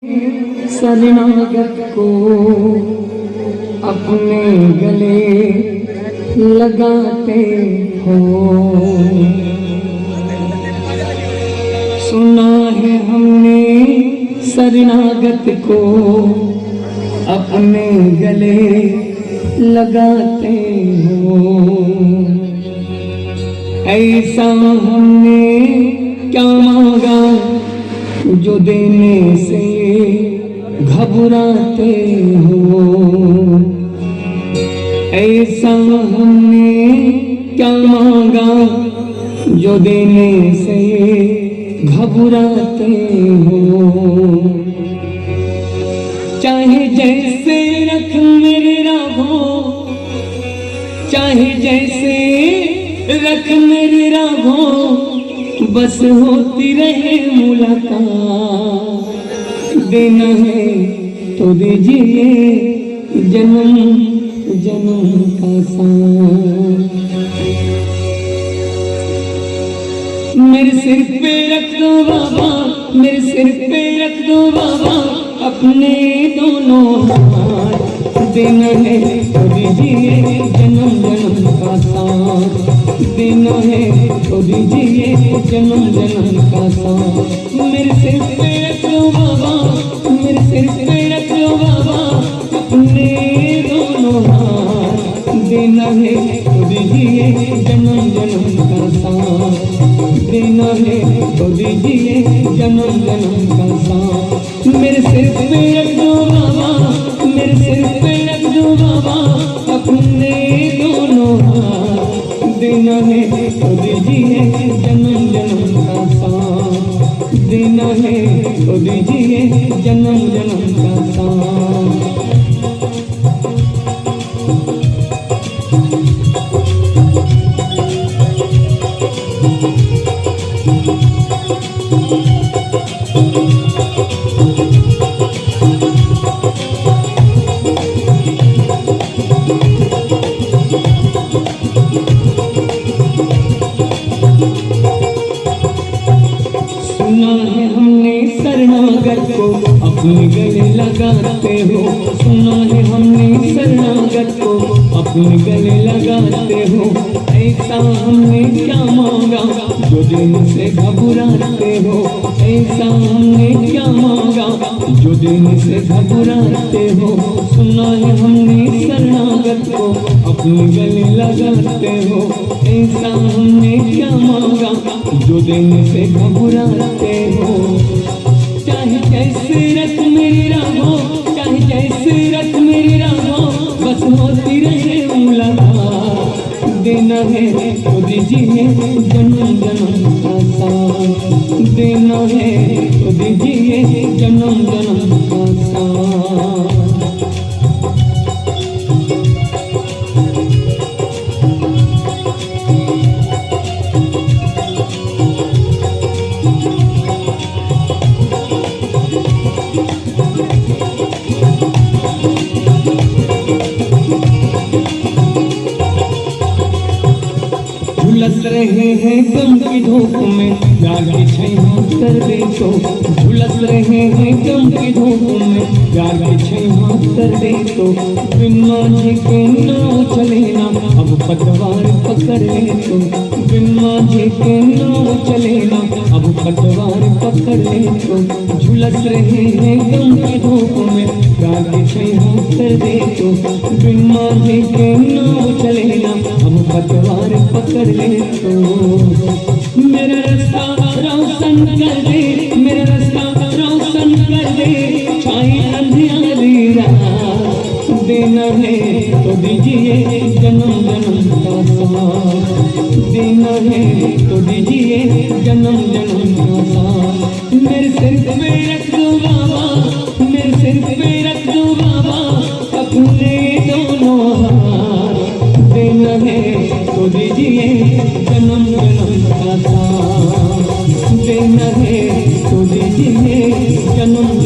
शरणागत को अपने गले लगाते हो। सुना है हमने शरणागत को अपने गले लगाते हो। ऐसा हमने क्या मांगा जो देने से घबराते हो। ऐसा हमने क्या मांगा जो देने से घबराते हो। चाहे जैसे रख मेरे राघो, चाहे जैसे रख मेरे राघो, बस होती रहे मुलाकात। देना है तो दीजिए जन्म जन्म का साथ। मेरे सिर पे रख दो बाबा, मेरे सिर पे रख दो बाबा अपने दोनों हाथ। देना है तो दीजिए जन्म जन्म का साथ। देना है तो दीजिए जन्म जन्म का साथ। मेरे सिर पे रख दो बाबा, मेरे सिर पे रख दो बाबा अपने दोनों हाथ। देना है तो दीजिए जन्म जन्म का साथ। देना है तो दीजिए जन्म जन्म का साथ। मेरे सिर पे रख दो बाबा, मेरे सिर पे रख दो बाबा अपने दोनों हाथ। देना है तो दीजिए जन्म जन्म का साथ। देना है तो दीजिए जन्म जन्म का साथ। सुना है हमने शरणागत को अपने गले लगाते हो। सुना है हमने शरणागत को अपने गले लगाते हो। ऐसा हमने क्या मांगा जो दिन से घबराते हो। ऐसा हमने क्या मांगा जो दिन से घबराते हो। सुना है हमने शरणागत को अपने गले लगाते हो। ऐसा हमने क्या मांगा जो दिन से घबराते हो। चाहे जैसे रख मेरी राघो, चाहे जैसे रख मेरी राघो, बस होती रहे मुलाकात। देना है तो दीजिए जन्म जन्म का साथ। देना है तो दीजिए जन्म जन्म का साथ। झुलस रहे हैं गम की धूप में प्यार की छैया कर दे तो। झुलस रहे हैं गम की धूप में प्यार की छैया कर दे तो। बिन माझे के नाव चले ना अब पतवार पकड़ ले तो। बिन माझे के नाव चले ना अब पतवार पकड़ ले तो। झुलस रहे हैं गम की धूप में प्यार की छैया कर दे तो। बिन माझे के नाव चले ना अब पतवार पकड़ ले तो। मेरा रास्ता रोशन कर दे, मेरा रास्ता रोशन कर दे, छाई अंधियारी रात। देना है तो दीजिए जन्म जन्म का साथ। देना है तो दीजिए जन्म जन्म का साथ। मेरे सिर पे रख दो बाबा, मेरे सिर पे रख दो बाबा अपने दोनों हाथ। देना है तो दीजिए जन्म जन्म का साथ। देना है तो दीजिए जन्म